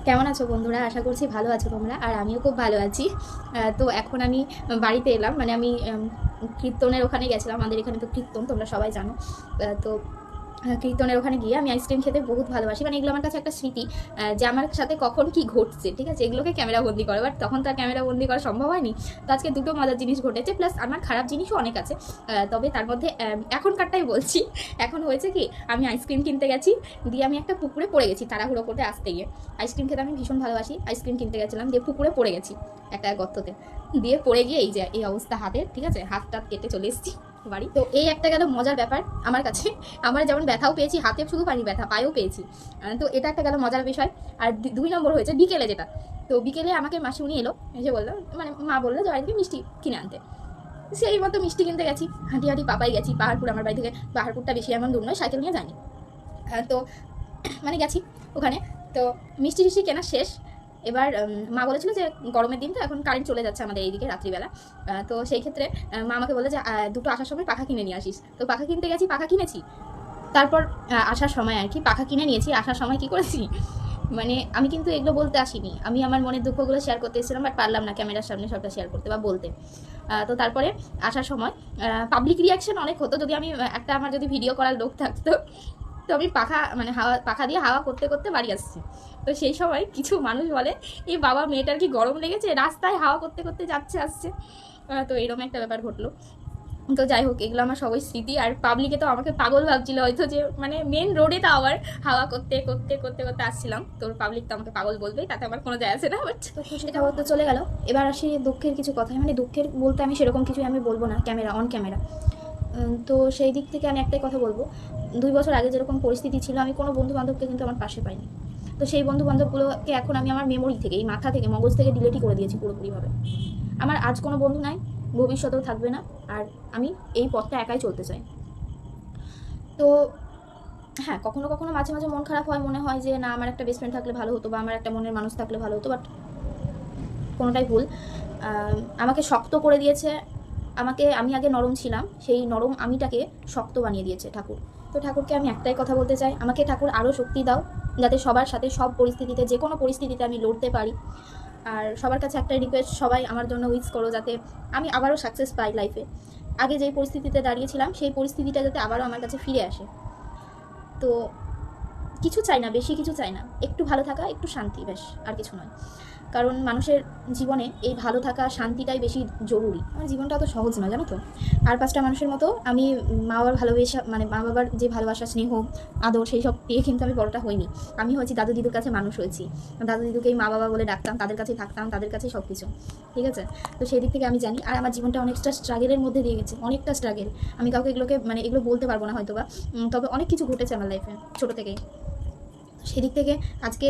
কেমন আছো বন্ধুরা? আশা করছি ভালো আছো তোমরা, আর আমিও খুব ভালো আছি। তো এখন আমি বাড়িতে এলাম, মানে আমি কীর্তনের ওখানে গেছিলাম। আমাদের এখানে তো কীর্তন তোমরা সবাই জানো। তো কীর্তনের ওখানে গিয়ে আমি আইসক্রিম খেতে বহুত ভালোবাসি, মানে এগুলো আমার কাছে একটা স্মৃতি যে আমার সাথে কখন কি ঘটছে, ঠিক আছে, এগুলোকে ক্যামেরা বন্দি করে, বাট তখন তো আর ক্যামেরা বন্দি করা সম্ভব হয়নি। তো আজকে দুটো মজার জিনিস ঘটেছে, প্লাস আমার খারাপ জিনিসও অনেক আছে। তবে তার মধ্যে এখনকারটাই বলছি। এখন হয়েছে কি, আমি আইসক্রিম কিনতে গেছি, দিয়ে আমি একটা পুকুরে পড়ে গেছি তাড়াহুড়ো করতে আসতে গিয়ে। আইসক্রিম খেতে আমি ভীষণ ভালোবাসি, আইসক্রিম কিনতে গেছিলাম, দিয়ে পুকুরে পড়ে গেছি একটা গর্ততে। দিয়ে পড়ে গিয়ে এই যে এই অবস্থা হাতের, ঠিক আছে, হাত টাত কেটে চলে এসেছি বাড়ি। তো এই একটা গেল মজার ব্যাপার আমার কাছে। আমার যেমন ব্যথাও পেয়েছি, হাতে শুধু পানি ব্যথা, পায়েও পেয়েছি। তো এটা একটা গেল মজার বিষয়। আর 2 নম্বর হয়েছে বিকেলে, যেটা তো বিকেলে আমাকে মাসিমণি এলো, এসে বললো, মানে মা বললো যে বাড়ি থেকে মিষ্টি কিনে আনতে। সেই মতো মিষ্টি কিনতে গেছি, হাঁটি হাঁটি পাপাই গেছি পাহাড়পুর। আমার বাড়ি থেকে পাহাড়পুরটা বেশি এমন দূর নয়, সাইকেল নিয়ে যাইনি। তো মানে গেছি ওখানে। তো মিষ্টি টিষ্টি কেনা শেষ। এবার মা বলেছিল যে গরমের দিন তো, এখন কারেন্ট চলে যাচ্ছে আমাদের এইদিকে রাত্রিবেলা। তো সেই ক্ষেত্রে মা আমাকে বললো যে দুটো আসার সময় পাখা কিনে নিয়ে আসিস। তো পাখা কিনতে গেছি, পাখা কিনেছি। তারপর আসার সময় আর কি পাখা কিনে নিয়েছি। আসার সময় কি করেছি, মানে আমি কিন্তু এগুলো বলতে আসিনি, আমি আমার মনের দুঃখগুলো শেয়ার করতে এসেছিলাম, বাট পারলাম না ক্যামেরার সামনে সবটা শেয়ার করতে বা বলতে। তো তারপরে আসার সময় পাবলিক রিয়াকশন অনেক হতো, যদি আমি একটা আমার যদি ভিডিও করার লোক থাকতো। তো আমি পাখা, মানে হাওয়া, পাখা দিয়ে হাওয়া করতে করতে বাড়ি আসছি। তো সেই সময় কিছু মানুষ বলে, এই বাবা মেয়েটার কি গরম লেগেছে, রাস্তায় হাওয়া করতে করতে যাচ্ছে আসছে। তো এরকম একটা ব্যাপার ঘটলো। তো যাই হোক, এগুলো আমার সবাই স্মৃতি। আর পাবলিকে তো আমাকে পাগল ভাবছিল হয়তো, যে মানে মেন রোডে তো আবার হাওয়া করতে করতে করতে করতে আসছিলাম। তোর পাবলিক তো আমাকে পাগল বলবেই, তাতে আমার কোনো যায় আসে না। বাট তো খুশি খাওয়া তো চলে গেল। এবার আসি দুঃখের কিছু কথা, মানে দুঃখের বলতে আমি সেরকম কিছুই আমি বলবো না ক্যামেরা অন ক্যামেরা। তো সেই দিক থেকে আমি একটাই কথা বলবো, 2 বছর আগে যেরকম পরিস্থিতি ছিল, আমি কোনো বন্ধু বান্ধবকে কিন্তু আমার পাশে পাইনি। তো সেই বন্ধু বান্ধবগুলোকে এখন আমি আমার মেমোরি থেকে, এই মাথা থেকে, মগজ থেকে ডিলেটই করে দিয়েছি পুরোপুরিভাবে। আমার আজ কোনো বন্ধু নাই, ভবিষ্যতেও থাকবে না। আর আমি এই পথটা একাই চলতে চাই। তো হ্যাঁ, কখনো কখনো মাঝে মাঝে মন খারাপ হয়, মনে হয় যে না, আমার একটা বেস্ট ফ্রেন্ড থাকলে ভালো হতো, বা আমার একটা মনের মানুষ থাকলে ভালো হতো, বাট কোনোটাই ভুল। আমাকে শক্ত করে দিয়েছে, আমি আগে নরম ছিলাম, সেই নরম আমিটাকে শক্ত বানিয়ে দিয়েছে ঠাকুর। তো ঠাকুরকে আমি একটাই কথা বলতে চাই, আমাকে ঠাকুর আরও শক্তি দাও, যাতে সবার সাথে সব পরিস্থিতিতে, যে কোনো পরিস্থিতিতে আমি লড়তে পারি। আর সবার কাছে একটাই রিকোয়েস্ট, সবাই আমার জন্য উইশ করো, যাতে আমি আবারও সাকসেস পাই লাইফে। আগে যেই পরিস্থিতিতে দাঁড়িয়েছিলাম, সেই পরিস্থিতিটা যাতে আবারও আমার কাছে ফিরে আসে। তো কিছু চাই না, বেশি কিছু চাই না, একটু ভালো থাকা, একটু শান্তি, ব্যাস, আর কিছু নয়। কারণ মানুষের জীবনে এই ভালো থাকা, শান্তিটাই বেশি জরুরি। আমার জীবনটা অত সহজ নয়, জানো তো। আর 5টা মানুষের মতো আমি মা বাবার ভালোবাসা, মানে মা বাবার যে ভালোবাসা, স্নেহ, আদর, সেই সব পেয়ে কিন্তু আমি বড়টা হইনি। আমি হয়েছি দাদু দিদুর কাছে মানুষ হয়েছি। দাদু দিদুকেই মা বাবা বলে ডাকতাম, তাদের কাছেই থাকতাম, তাদের কাছেই সব কিছু, ঠিক আছে। তো সেই দিক থেকে আমি জানি। আর আমার জীবনটা অনেকটা স্ট্রাগেলের মধ্যে দিয়ে গেছে, অনেকটা স্ট্রাগেল। আমি কাউকে এগুলোকে, মানে এগুলো বলতে পারবো না হয়তো বা, তবে অনেক কিছু ঘটেছে আমার লাইফে ছোটো থেকেই। সেদিক থেকে আজকে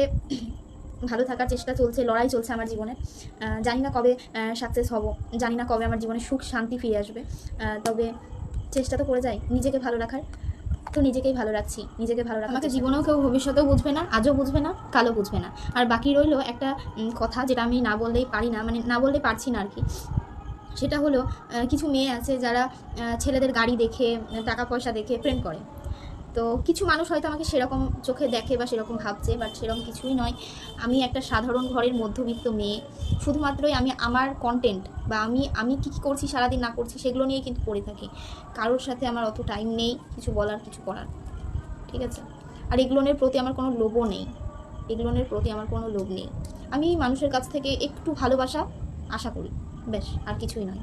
ভালো থাকার চেষ্টা চলছে, লড়াই চলছে আমার জীবনে। জানি না কবে সাকসেস হব, জানি না কবে আমার জীবনে সুখ শান্তি ফিরে আসবে। তবে চেষ্টা তো করে যাই নিজেকে ভালো রাখার। তো নিজেকেই ভালো রাখছি, নিজেকে ভালো রাখা। আমাকে জীবনেও কেউ ভবিষ্যতেও বুঝবে না, আজও বুঝবে না, কালও বুঝবে না। আর বাকি রইলো একটা কথা, যেটা আমি না বললেই পারি না, মানে না বললে পারছি না আর কি। সেটা হলো, কিছু মেয়ে আছে যারা ছেলেদের গাড়ি দেখে, টাকা পয়সা দেখে প্রেম করে। তো কিছু মানুষ হয়তো আমাকে সেরকম চোখে দেখে বা সেরকম ভাবছে, বাট সেরকম কিছুই নয়। আমি একটা সাধারণ ঘরের মধ্যবিত্ত মেয়ে। শুধুমাত্রই আমি আমার কন্টেন্ট, বা আমি কী কী করছি সারাদিন না করছি, সেগুলো নিয়েই কিন্তু পড়ে থাকি। কারোর সাথে আমার অত টাইম নেই কিছু বলার, কিছু করার, ঠিক আছে। আর এগুলোনের প্রতি আমার কোনো লোভও নেই, এগুলোনের প্রতি আমার কোনো লোভ নেই। আমি মানুষের কাছ থেকে একটু ভালোবাসা আশা করি, ব্যাস, আর কিছুই নয়।